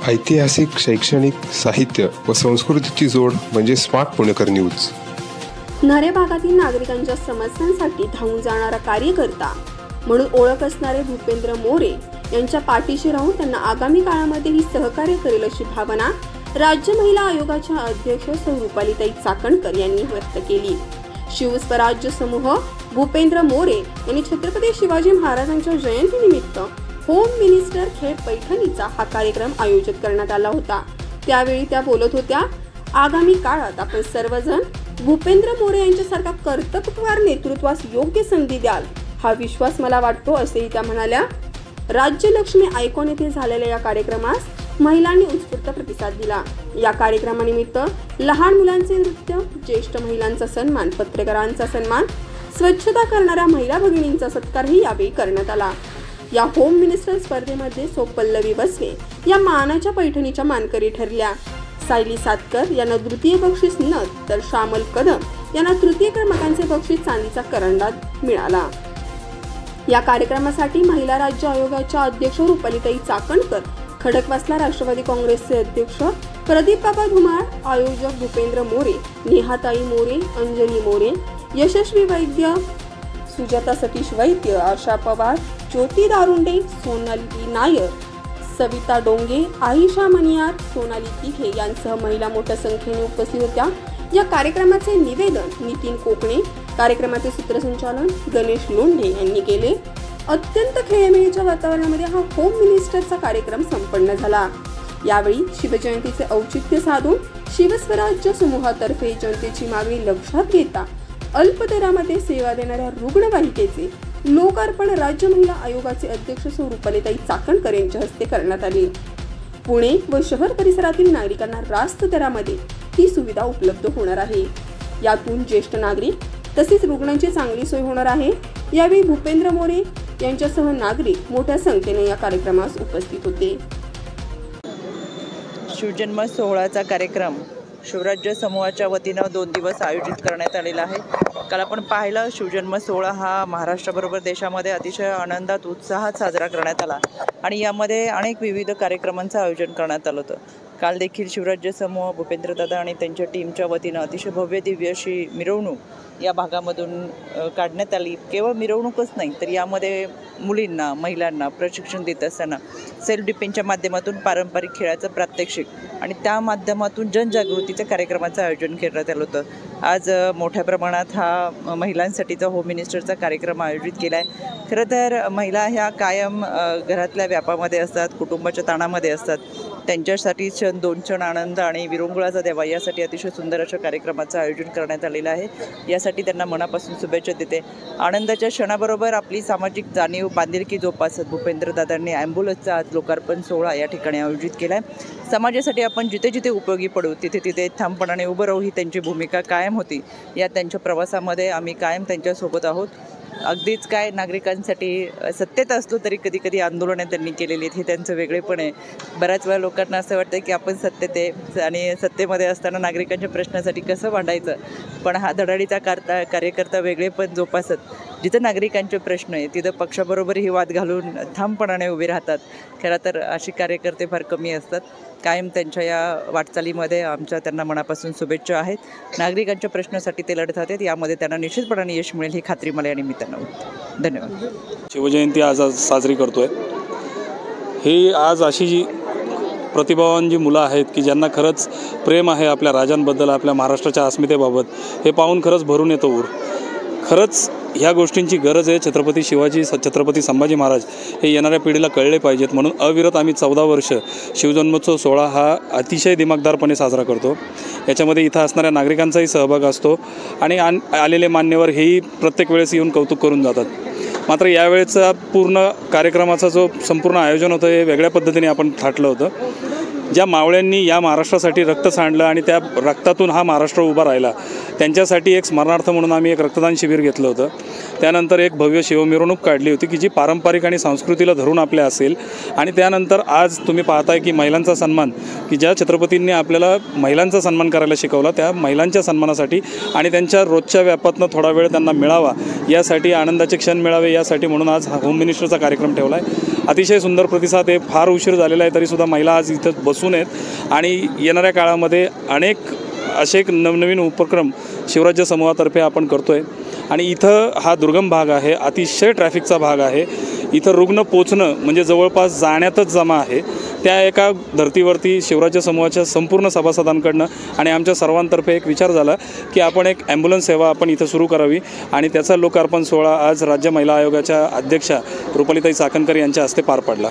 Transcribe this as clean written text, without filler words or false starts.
ऐतिहासिक, शैक्षणिक, साहित्य व संस्कृतीची जोड म्हणजे स्मार्ट पुणेकर न्यूज. न्हारे भागातील नागरिकांच्या समस्यांसाठी धावून जाणारा कार्यकर्ता म्हणून ओळख असणारे भूपेंद्र मोरे यांच्या पाठीशी राहून त्यांना आगामी काळामध्येही सहकार्य करेल अशी भावना राज्य महिला आयोगाच्या अध्यक्ष सौ रुपालीताई चाकणकर यांनी व्यक्त केली. शिवस्वराज्य समूह भूपेंद्र मोरे यांनी छत्रपती शिवाजी महाराजांच्या जयंतीनिमित्त होम मिनिस्टर खेड पैठणीचा हा कार्यक्रम आयोजित करण्यात आला होता. त्यावेळी त्या बोलत होत्या. आगामी काळात आपण सर्वजण भूपेंद्र मोरे यांच्यासारखा कर्तबगार नेतृत्वास योग्य संधी द्याल हा विश्वास मला वाटतो असेही त्या म्हणाल्या. राज्यलक्ष्मी आयकॉन येथे झालेल्या या कार्यक्रमास महिलांनी उत्स्फूर्त प्रतिसाद दिला. या कार्यक्रमानिमित्त लहान मुलांचे नृत्य, ज्येष्ठ महिलांचा सन्मान, पत्रकारांचा सन्मान, स्वच्छता करणाऱ्या महिला भगिनींचा सत्कारही यावेळी करण्यात आला. या होम मिनिस्टर स्पर्धेमध्ये सौ पल्लवी बसवे या मानाच्या पैठणीच्या मानकरी ठरल्या. सायली सातकर यांना द्वितीय बक्षीस नथ तर श्यामल कदम यांना तृतीय क्रमांकाचे बक्षीस चांदीचा करंडा मिळाला. या कार्यक्रमासाठी महिला राज्य आयोगाच्या अध्यक्ष रुपालीताई चाकणकर, खडकवासला राष्ट्रवादी काँग्रेसचे अध्यक्ष प्रदीप बाबा धुमाळ, आयोजक भूपेंद्र मोरे, नेहाताई मोरे, अंजली मोरे, यशस्वी वैद्य, सुजाता सतीश वैद्य, आशा पवार, ज्योती दारुंडे, सोनाली नायर, सविता डोंगे, आईशा मनियार, सोनाली तिघे यांसह महिला मोठ्या संख्येने उपस्थित होत्या. या कार्यक्रमाचे निवेदन नितीन कोकणे, कार्यक्रमाचे सूत्रसंचालन गणेश लोंढे यांनी केले. अत्यंत खेळीमेळीच्या वातावरणामध्ये हा होम मिनिस्टरचा कार्यक्रम संपन्न झाला. यावेळी शिवजयंतीचे औचित्य साधून शिवस्वराज्य समूहातर्फे जनतेची मागणी लक्षात घेता अल्प दरामध्ये सेवा देणाऱ्या रुग्णवाहिकेचे लोकार्पण राज्य महिला आयोगाचे अध्यक्ष सौ रुपालीताई चाकणकर यांच्या हस्ते करण्यात आले. पुणे व शहर परिसरातील नागरिकांना रास्त दरामध्ये ही सुविधा उपलब्ध होणार आहे. यातून ज्येष्ठ नागरिक तसेच रुग्णांची चांगली सोय होणार आहे. यावेळी भूपेंद्र मोरे यांच्यासह नागरिक मोठ्या संख्येने या कार्यक्रमास उपस्थित होते. शिवजन्म सोहळ्याचा कार्यक्रम शिवराज्य समूहाच्या वतीनं 2 दिवस आयोजित करण्यात आलेला आहे. काल आपण पाहिलं शिवजन्म सोहळा हा महाराष्ट्राबरोबर देशामध्ये अतिशय आनंदात, उत्साहात साजरा करण्यात आला आणि यामध्ये अनेक विविध कार्यक्रमांचं आयोजन करण्यात आलं होतं. काल देखील शिवराज्य समूह भूपेंद्रदादा आणि त्यांच्या टीमच्या वतीनं अतिशय भव्य दिव्य अशी मिरवणूक या भागामधून काढण्यात आली. केवळ मिरवणूकच नाही तर यामध्ये मुलींना, महिलांना प्रशिक्षण देत असताना सेल्फ डिफेन्सच्या माध्यमातून पारंपरिक खेळाचं प्रात्यक्षिक आणि त्या माध्यमातून जनजागृतीच्या कार्यक्रमाचं आयोजन करण्यात आलं होतं. आज मोठ्या प्रमाणात हा महिलांसाठीचा होम मिनिस्टरचा कार्यक्रम आयोजित केला आहे. खरं तर महिला ह्या कायम घरातल्या व्यापामध्ये असतात, कुटुंबाच्या ताणामध्ये असतात. त्यांच्यासाठी क्षण 2 क्षण आनंद आणि विरंगुळाचा द्यावा यासाठी अतिशय सुंदर अशा कार्यक्रमाचं आयोजन करण्यात आलेलं आहे. यासाठी त्यांना मनापासून शुभेच्छा देते. आनंदाच्या क्षणाबरोबर आपली सामाजिक जाणीव, बांधिलकी जोपासत भूपेंद्रदादांनी ॲम्ब्युलन्सचा आज लोकार्पण सोहळा या ठिकाणी आयोजित केला आहे. समाजासाठी आपण जिथे जिथे उपयोगी पडू तिथे तिथे ठामपणाने उभं राहू ही त्यांची भूमिका कायम होती. या त्यांच्या प्रवासामध्ये आम्ही कायम त्यांच्यासोबत आहोत. अगदीच काय नागरिकांसाठी सत्तेत असलो तरी कधी कधी आंदोलनं त्यांनी केलेली आहेत. हे त्यांचं वेगळेपण आहे. बऱ्याच वेळा लोकांना असं वाटतं की आपण सत्तेत आहे आणि सत्तेमध्ये असताना नागरिकांच्या प्रश्नासाठी कसं मांडायचं. पण हा धडाडीचा कार्यकर्ता वेगळेपण जोपासत जिथं नागरिकांचे प्रश्न आहे तिथं पक्षाबरोबरही वाद घालून ठामपणाने उभे राहतात. खरं तर अशी कार्यकर्ते फार कमी असतात. कायम त्यांच्या या वाटचालीमध्ये आमच्या त्यांना मनापासून शुभेच्छा आहेत. नागरिकांच्या प्रश्नासाठी ते लढत आहेत. यामध्ये त्यांना निश्चितपणाने यश मिळेल ही खात्री मला या निमित्तानं होती. धन्यवाद. शिवजयंती आज साजरी करतोय. ही आज अशी जी प्रतिभावान जी मुलं आहेत की ज्यांना खरंच प्रेम आहे आपल्या राजांबद्दल, आपल्या महाराष्ट्राच्या अस्मितेबाबत, हे पाहून खरंच भरून येतो ऊर. खरंच ह्या गोष्टींची गरज आहे. छत्रपती संभाजी महाराज हे येणाऱ्या पिढीला कळले पाहिजेत. म्हणून अविरत आम्ही 14 वर्ष शिवजन्मोत्सव सोहळा हा अतिशय दिमागदारपणे साजरा करतो. याच्यामध्ये इथं असणाऱ्या नागरिकांचाही सहभाग असतो आणि आलेले मान्यवर हेही प्रत्येक वेळेस येऊन कौतुक करून जातात. मात्र यावेळेचा पूर्ण कार्यक्रमाचा जो संपूर्ण आयोजन होतं हे वेगळ्या पद्धतीने आपण थाटलं होतं. ज्या मावळ्यांनी या महाराष्ट्रासाठी रक्त सांडलं आणि त्या रक्तातून हा महाराष्ट्र उभा राहिला, त्यांच्यासाठी एक स्मरणार्थ म्हणून आम्ही एक रक्तदान शिबिर घेतलं होतं. त्यानंतर एक भव्य शिवमिरवणूक काढली होती की जी पारंपरिक आणि संस्कृतीला धरून आपल्या असेल. आणि त्यानंतर आज तुम्ही पाहताय की महिलांचा सन्मान, की ज्या छत्रपतींनी आपल्याला महिलांचा सन्मान करायला शिकवला, त्या महिलांच्या सन्मानासाठी आणि त्यांच्या रोजच्या व्यापातनं थोडा वेळ त्यांना मिळावा यासाठी, आनंदाचे क्षण मिळावे यासाठी म्हणून आज होम मिनिस्टरचा कार्यक्रम ठेवला आहे. अतिशय सुंदर प्रतिसाद आहे. फार उशीर झालेला आहे तरीसुद्धा महिला आज इथं बसून आहेत आणि येणाऱ्या काळामध्ये अनेक असे नवनवीन उपक्रम शिवराज्य समूहातर्फे आपण करतो आहे. आणि इथं हा दुर्गम भाग आहे, अतिशय ट्रॅफिकचा भाग आहे. इथं रुग्ण पोचणं म्हणजे जवळपास जाण्यातच जमा आहे. त्या एका धर्तीवरती शिवराज्य समूहाच्या संपूर्ण सभासदांकडनं आणि आमच्या सर्वांतर्फे एक विचार झाला की आपण एक ॲम्ब्युलन्स सेवा आपण इथं सुरू करावी. आणि त्याचा लोकार्पण सोहळा आज राज्य महिला आयोगाच्या अध्यक्षा रुपालीताई चाकणकर यांच्या हस्ते पार पडला.